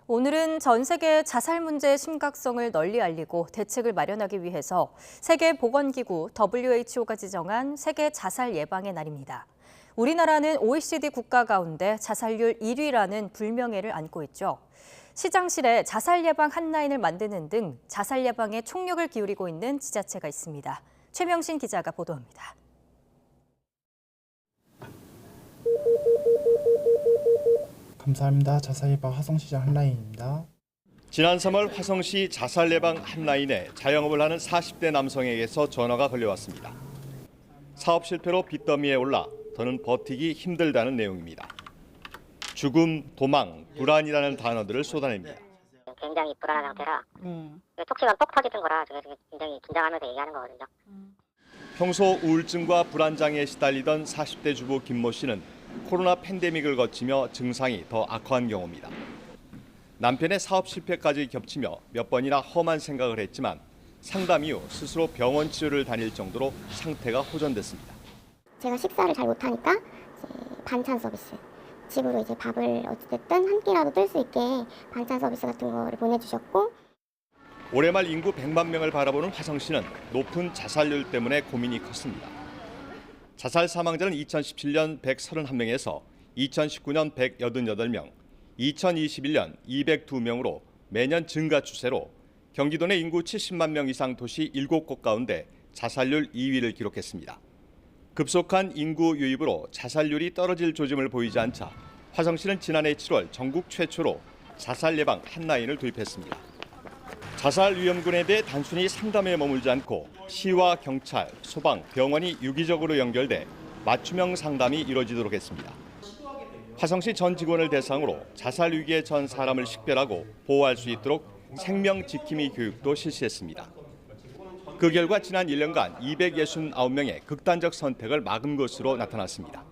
오늘은 전 세계 자살 문제의 심각성을 널리 알리고 대책을 마련하기 위해서 세계보건기구 WHO가 지정한 세계 자살 예방의 날입니다. 우리나라는 OECD 국가 가운데 자살률 1위라는 불명예를 안고 있죠. 시장실에 자살 예방 핫라인을 만드는 등 자살 예방에 총력을 기울이고 있는 지자체가 있습니다. 최명신 기자가 보도합니다. 감사합니다. 자살예방 화성시장 핫라인입니다. 지난 3월 화성시 자살예방 핫라인에 자영업을 하는 40대 남성에게서 전화가 걸려왔습니다. 사업 실패로 빚더미에 올라 더는 버티기 힘들다는 내용입니다. 죽음, 도망, 불안이라는 단어들을 쏟아냅니다. 굉장히 불안한 상태라 톡치면 톡 터지는 거라 굉장히 긴장하면서 얘기하는 거거든요. 평소 우울증과 불안장애에 시달리던 40대 주부 김모 씨는 코로나 팬데믹을 거치며 증상이 더 악화한 경우입니다. 남편의 사업 실패까지 겹치며 몇 번이나 험한 생각을 했지만 상담 이후 스스로 병원 치료를 다닐 정도로 상태가 호전됐습니다. 제가 식사를 잘 못하니까 반찬 서비스, 집으로 이제 밥을 어찌됐든 한 끼라도 뜰 수 있게 반찬 서비스 같은 거를 보내주셨고, 올해 말 인구 100만 명을 바라보는 화성시는 높은 자살률 때문에 고민이 컸습니다. 자살 사망자는 2017년 131명에서 2019년 188명, 2021년 202명으로 매년 증가 추세로 경기도 내 인구 70만 명 이상 도시 7곳 가운데 자살률 2위를 기록했습니다. 급속한 인구 유입으로 자살률이 떨어질 조짐을 보이지 않자 화성시는 지난해 7월 전국 최초로 자살 예방 핫라인을 도입했습니다. 자살 위험군에 대해 단순히 상담에 머물지 않고 시와 경찰, 소방, 병원이 유기적으로 연결돼 맞춤형 상담이 이루어지도록 했습니다. 화성시 전 직원을 대상으로 자살 위기에 처한 사람을 식별하고 보호할 수 있도록 생명 지킴이 교육도 실시했습니다. 그 결과 지난 1년간 269명의 극단적 선택을 막은 것으로 나타났습니다.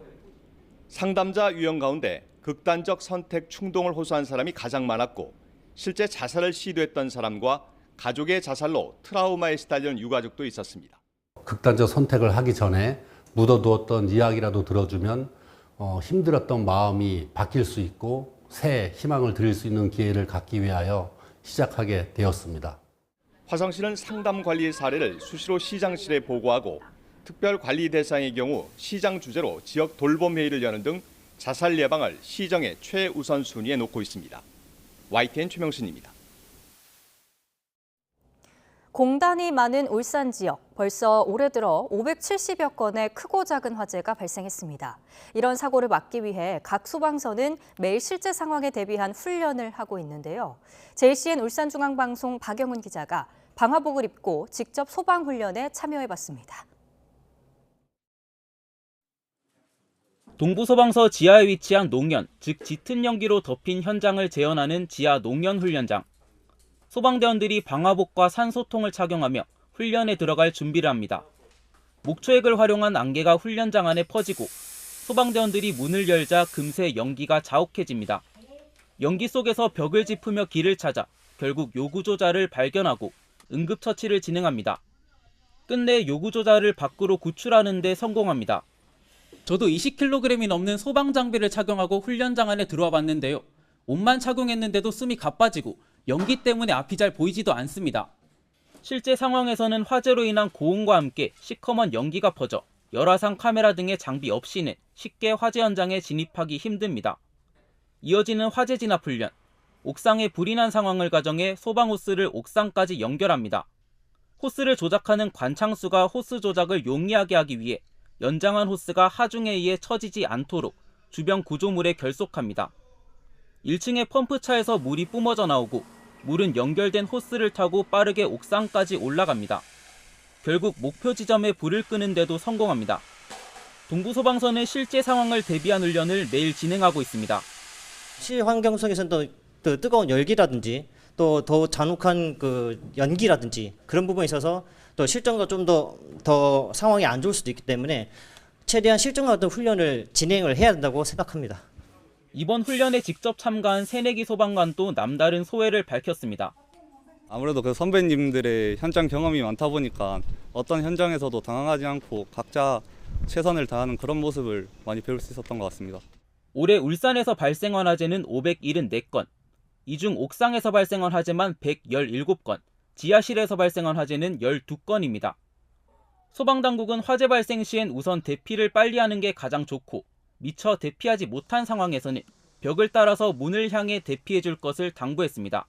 상담자 유형 가운데 극단적 선택 충동을 호소한 사람이 가장 많았고, 실제 자살을 시도했던 사람과 가족의 자살로 트라우마에 시달리는 유가족도 있었습니다. 극단적 선택을 하기 전에 묻어두었던 이야기라도 들어주면 힘들었던 마음이 바뀔 수 있고 새 희망을 드릴 수 있는 기회를 갖기 위하여 시작하게 되었습니다. 화성시는 상담 관리 사례를 수시로 시장실에 보고하고 특별 관리 대상의 경우 시장 주재로 지역 돌봄 회의를 여는 등 자살 예방을 시정의 최우선 순위에 놓고 있습니다. YTN 최명신입니다. 공단이 많은 울산 지역, 벌써 올해 들어 570여 건의 크고 작은 화재가 발생했습니다. 이런 사고를 막기 위해 각 소방서는 매일 실제 상황에 대비한 훈련을 하고 있는데요. JCN 울산중앙방송 박영훈 기자가 방화복을 입고 직접 소방훈련에 참여해봤습니다. 동부소방서 지하에 위치한 농연, 즉 짙은 연기로 덮인 현장을 재현하는 지하 농연 훈련장. 소방대원들이 방화복과 산소통을 착용하며 훈련에 들어갈 준비를 합니다. 목초액을 활용한 안개가 훈련장 안에 퍼지고 소방대원들이 문을 열자 금세 연기가 자욱해집니다. 연기 속에서 벽을 짚으며 길을 찾아 결국 요구조자를 발견하고 응급처치를 진행합니다. 끝내 요구조자를 밖으로 구출하는 데 성공합니다. 저도 20kg이 넘는 소방 장비를 착용하고 훈련장 안에 들어와 봤는데요. 옷만 착용했는데도 숨이 가빠지고 연기 때문에 앞이 잘 보이지도 않습니다. 실제 상황에서는 화재로 인한 고온과 함께 시커먼 연기가 퍼져 열화상 카메라 등의 장비 없이는 쉽게 화재 현장에 진입하기 힘듭니다. 이어지는 화재 진압 훈련. 옥상에 불이 난 상황을 가정해 소방 호스를 옥상까지 연결합니다. 호스를 조작하는 관창수가 호스 조작을 용이하게 하기 위해 연장한 호스가 하중에 의해 처지지 않도록 주변 구조물에 결속합니다. 1층의 펌프차에서 물이 뿜어져 나오고 물은 연결된 호스를 타고 빠르게 옥상까지 올라갑니다. 결국 목표 지점에 불을 끄는데도 성공합니다. 동부소방서는 실제 상황을 대비한 훈련을 매일 진행하고 있습니다. 시환경 속에서는 또 뜨거운 열기라든지 또 더 잔혹한 그 연기라든지 그런 부분에 있어서 또 실전과 좀 더 상황이 안 좋을 수도 있기 때문에 최대한 실전과 같은 훈련을 진행을 해야 된다고 생각합니다. 이번 훈련에 직접 참가한 새내기 소방관도 남다른 소회를 밝혔습니다. 아무래도 그 선배님들의 현장 경험이 많다 보니까 어떤 현장에서도 당황하지 않고 각자 최선을 다하는 그런 모습을 많이 배울 수 있었던 것 같습니다. 올해 울산에서 발생한 화재는 574건, 이 중 옥상에서 발생한 화재만 117건, 지하실에서 발생한 화재는 12건입니다. 소방당국은 화재 발생 시엔 우선 대피를 빨리 하는 게 가장 좋고 미처 대피하지 못한 상황에서는 벽을 따라서 문을 향해 대피해 줄 것을 당부했습니다.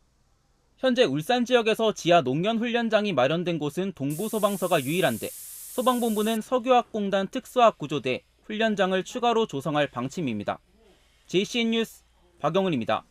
현재 울산 지역에서 지하 농련 훈련장이 마련된 곳은 동부소방서가 유일한데 소방본부는 석유화공단 특수화구조대 훈련장을 추가로 조성할 방침입니다. JCN 뉴스 박영훈입니다.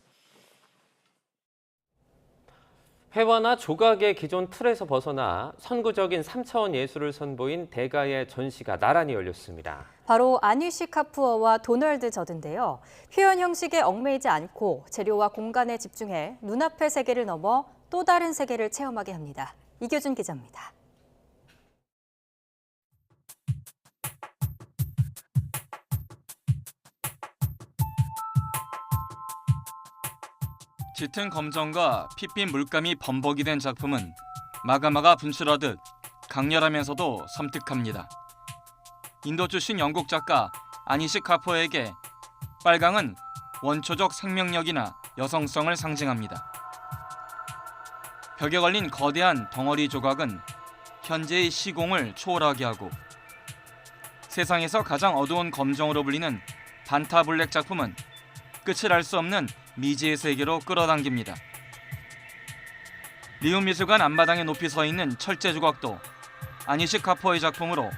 회화나 조각의 기존 틀에서 벗어나 선구적인 3차원 예술을 선보인 대가의 전시가 나란히 열렸습니다. 바로 아니시 카푸어와 도널드 저드인데요. 표현 형식에 얽매이지 않고 재료와 공간에 집중해 눈앞의 세계를 넘어 또 다른 세계를 체험하게 합니다. 이교준 기자입니다. 짙은 검정과 핏빛 물감이 범벅이 된 작품은 마가마가 분출하듯 강렬하면서도 섬뜩합니다. 인도 출신 영국 작가 아니시 카푸어에게 빨강은 원초적 생명력이나 여성성을 상징합니다. 벽에 걸린 거대한 덩어리 조각은 현재의 시공을 초월하게 하고 세상에서 가장 어두운 검정으로 불리는 반타블랙 작품은 끝을 알 수 없는 미지의 세계로 끌어당깁니다. 리움미술관 앞마당에 높이 서 있는 철제 조각도 아니시 카푸어의 작품으로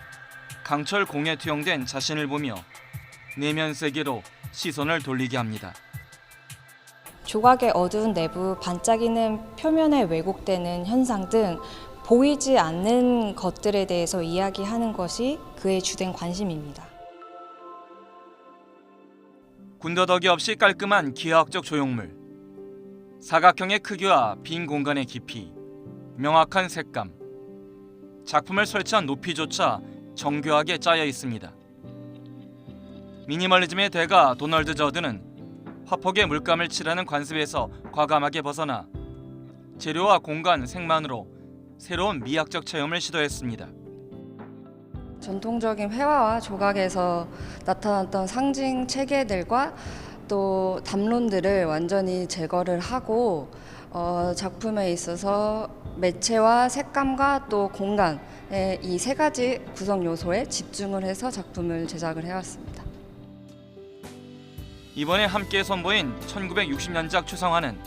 강철 공에 투영된 자신을 보며 내면 세계로 시선을 돌리게 합니다. 조각의 어두운 내부, 반짝이는 표면에 왜곡되는 현상 등 보이지 않는 것들에 대해서 이야기하는 것이 그의 주된 관심입니다. 군더더기 없이 깔끔한 기하학적 조형물, 사각형의 크기와 빈 공간의 깊이, 명확한 색감, 작품을 설치한 높이조차 정교하게 짜여 있습니다. 미니멀리즘의 대가 도널드 저드는 화폭의 물감을 칠하는 관습에서 과감하게 벗어나 재료와 공간, 색만으로 새로운 미학적 체험을 시도했습니다. 전통적인 회화와 조각에서 나타났던 상징 체계들과 또 담론들을 완전히 제거를 하고 작품에 있어서 매체와 색감과 또 공간의 이 세 가지 구성 요소에 집중을 해서 작품을 제작을 해왔습니다. 이번에 함께 선보인 1960년작 추성화는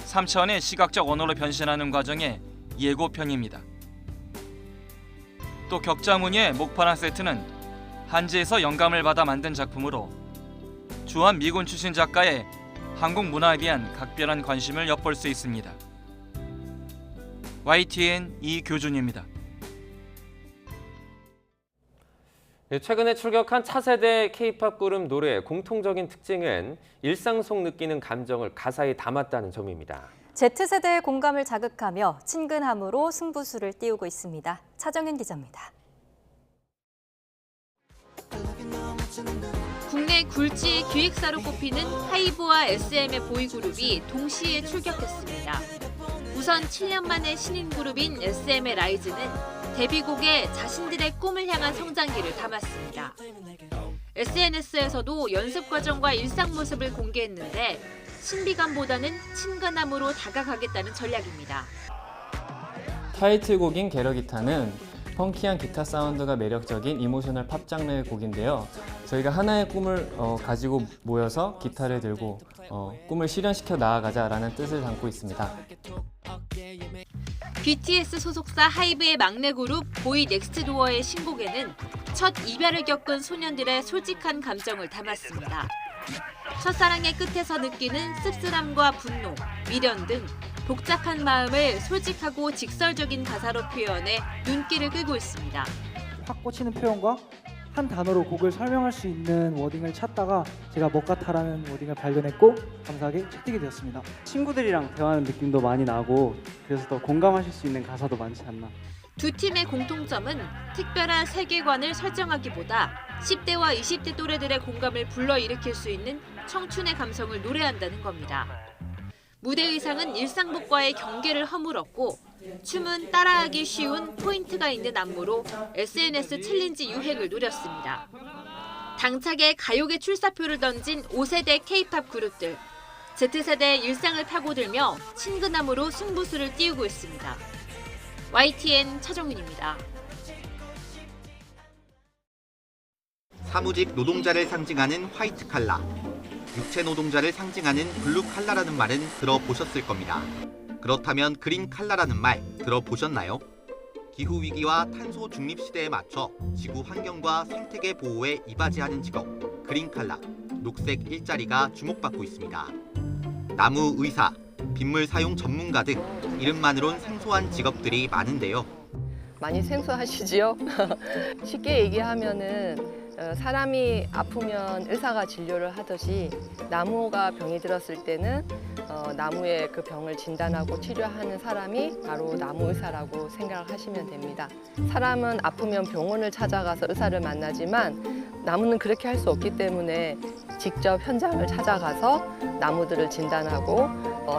3차원의 시각적 언어로 변신하는 과정의 예고편입니다. 또 격자무늬의 목판화 세트는 한지에서 영감을 받아 만든 작품으로 주한 미군 출신 작가의 한국 문화에 대한 각별한 관심을 엿볼 수 있습니다. YTN 이교준입니다. 최근에 출격한 차세대 K-팝 그룹 노래의 공통적인 특징은 일상 속 느끼는 감정을 가사에 담았다는 점입니다. Z세대의 공감을 자극하며 친근함으로 승부수를 띄우고 있습니다. 차정현 기자입니다. 국내 굴지 기획사로 꼽히는 하이브와 SM의 보이그룹이 동시에 출격했습니다. 우선 7년 만에 신인 그룹인 SM의 라이즈는 데뷔곡에 자신들의 꿈을 향한 성장기를 담았습니다. SNS에서도 연습 과정과 일상 모습을 공개했는데 신비감보다는 친근함으로 다가가겠다는 전략입니다. 타이틀곡인 게러기타는 펑키한 기타 사운드가 매력적인 이모셔널 팝 장르의 곡인데요. 저희가 하나의 꿈을 가지고 모여서 기타를 들고 꿈을 실현시켜 나아가자라는 뜻을 담고 있습니다. BTS 소속사 하이브의 막내 그룹 보이 넥스트도어의 신곡에는 첫 이별을 겪은 소년들의 솔직한 감정을 담았습니다. 첫사랑의 끝에서 느끼는 씁쓸함과 분노, 미련 등 복잡한 마음을 솔직하고 직설적인 가사로 표현해 눈길을 끌고 있습니다. 확 꽂히는 표현과 한 단어로 곡을 설명할 수 있는 워딩을 찾다가 제가 먹같아라는 워딩을 발견했고 감사하게 채택이 되었습니다. 친구들이랑 대화하는 느낌도 많이 나고 그래서 더 공감하실 수 있는 가사도 많지 않나. 두 팀의 공통점은 특별한 세계관을 설정하기보다 10대와 20대 또래들의 공감을 불러일으킬 수 있는 청춘의 감성을 노래한다는 겁니다. 무대 의상은 일상복과의 경계를 허물었고 춤은 따라하기 쉬운 포인트가 있는 안무로 SNS 챌린지 유행을 누렸습니다. 당차게 가요계 출사표를 던진 5세대 K-팝 그룹들. Z세대의 일상을 파고들며 친근함으로 승부수를 띄우고 있습니다. YTN 차정윤입니다. 사무직 노동자를 상징하는 화이트 칼라, 육체 노동자를 상징하는 블루 칼라라는 말은 들어보셨을 겁니다. 그렇다면 그린 칼라라는 말 들어보셨나요? 기후위기와 탄소 중립 시대에 맞춰 지구 환경과 생태계 보호에 이바지하는 직업, 그린 칼라, 녹색 일자리가 주목받고 있습니다. 나무 의사, 빗물 사용 전문가 등 이름만으론 생소한 직업들이 많은데요. 많이 생소하시지요? 쉽게 얘기하면은 사람이 아프면 의사가 진료를 하듯이 나무가 병이 들었을 때는 나무의 그 병을 진단하고 치료하는 사람이 바로 나무 의사라고 생각을 하시면 됩니다. 사람은 아프면 병원을 찾아가서 의사를 만나지만 나무는 그렇게 할 수 없기 때문에 직접 현장을 찾아가서 나무들을 진단하고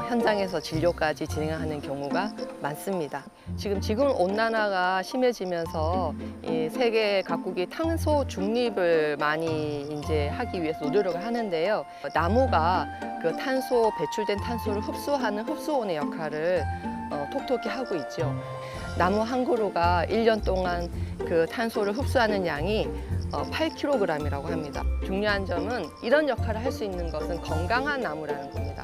현장에서 진료까지 진행하는 경우가 많습니다. 지금 지구온난화가 심해지면서 이 세계 각국이 탄소 중립을 많이 이제 하기 위해서 노력을 하는데요. 나무가 그 탄소 배출된 탄소를 흡수하는 흡수원의 역할을 톡톡히 하고 있죠. 나무 한 그루가 1년 동안 그 탄소를 흡수하는 양이 8kg이라고 합니다. 중요한 점은 이런 역할을 할 수 있는 것은 건강한 나무라는 겁니다.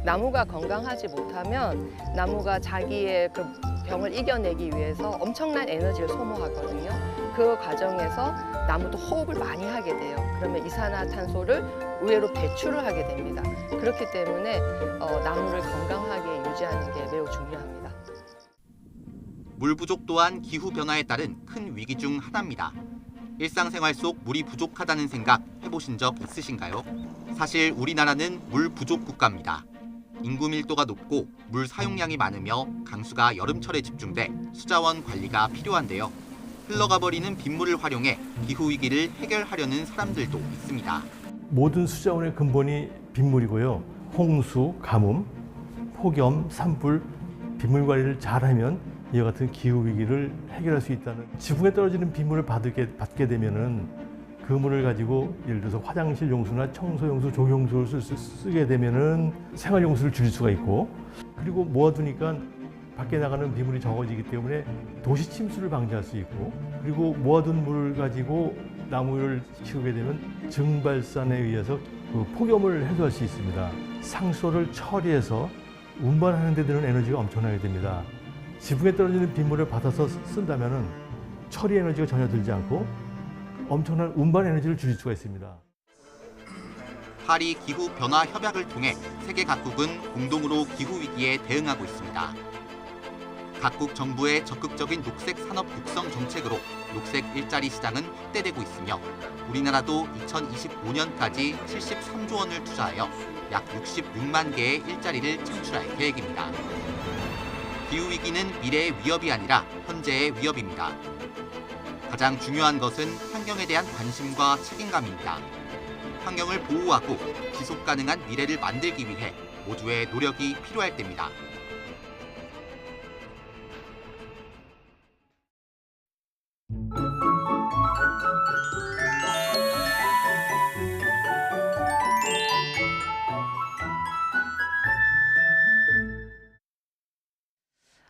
나무가 건강하지 못하면 나무가 자기의 그 병을 이겨내기 위해서 엄청난 에너지를 소모하거든요. 그 과정에서 나무도 호흡을 많이 하게 돼요. 그러면 이산화탄소를 의외로 배출을 하게 됩니다. 그렇기 때문에 나무를 건강하게 유지하는 게 매우 중요합니다. 물 부족 또한 기후 변화에 따른 큰 위기 중 하나입니다. 일상생활 속 물이 부족하다는 생각 해보신 적 있으신가요? 사실 우리나라는 물 부족 국가입니다. 인구 밀도가 높고 물 사용량이 많으며 강수가 여름철에 집중돼 수자원 관리가 필요한데요. 흘러가 버리는 빗물을 활용해 기후 위기를 해결하려는 사람들도 있습니다. 모든 수자원의 근본이 빗물이고요. 홍수, 가뭄, 폭염, 산불, 빗물 관리를 잘하면 이와 같은 기후 위기를 해결할 수 있다는. 지붕에 떨어지는 빗물을 받게 되면은 그 물을 가지고 예를 들어서 화장실 용수나 청소 용수, 조경수를 쓰게 되면은 생활 용수를 줄일 수가 있고, 그리고 모아두니까 밖에 나가는 빗물이 적어지기 때문에 도시 침수를 방지할 수 있고, 그리고 모아둔 물을 가지고 나무를 키우게 되면 증발산에 의해서 그 폭염을 해소할 수 있습니다. 상수도를 처리해서 운반하는 데 드는 에너지가 엄청나게 됩니다. 지붕에 떨어지는 빗물을 받아서 쓴다면은 처리 에너지가 전혀 들지 않고 엄청난 운반 에너지를 줄일 수가 있습니다. 파리 기후 변화 협약을 통해 세계 각국은 공동으로 기후 위기에 대응하고 있습니다. 각국 정부의 적극적인 녹색 산업 육성 정책으로 녹색 일자리 시장은 확대되고 있으며 우리나라도 2025년까지 73조 원을 투자하여 약 66만 개의 일자리를 창출할 계획입니다. 기후위기는 미래의 위협이 아니라 현재의 위협입니다. 가장 중요한 것은 환경에 대한 관심과 책임감입니다. 환경을 보호하고 지속 가능한 미래를 만들기 위해 모두의 노력이 필요할 때입니다.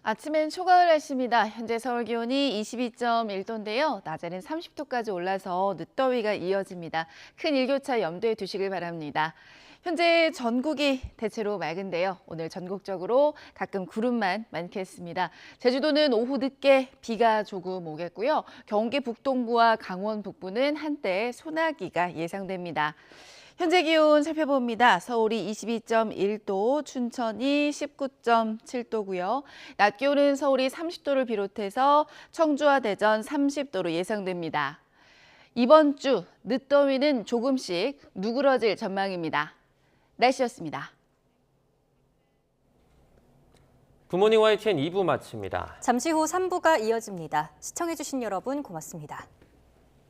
아침엔 초가을 날씨입니다. 현재 서울 기온이 22.1도인데요. 낮에는 30도까지 올라서 늦더위가 이어집니다. 큰 일교차 염두에 두시길 바랍니다. 현재 전국이 대체로 맑은데요. 오늘 전국적으로 가끔 구름만 많겠습니다. 제주도는 오후 늦게 비가 조금 오겠고요. 경기 북동부와 강원 북부는 한때 소나기가 예상됩니다. 현재 기온 살펴봅니다. 서울이 22.1도, 춘천이 19.7도고요. 낮 기온은 서울이 30도를 비롯해서 청주와 대전 30도로 예상됩니다. 이번 주 늦더위는 조금씩 누그러질 전망입니다. 날씨였습니다. 굿모닝 YTN 2부 마칩니다. 잠시 후 3부가 이어집니다. 시청해주신 여러분 고맙습니다.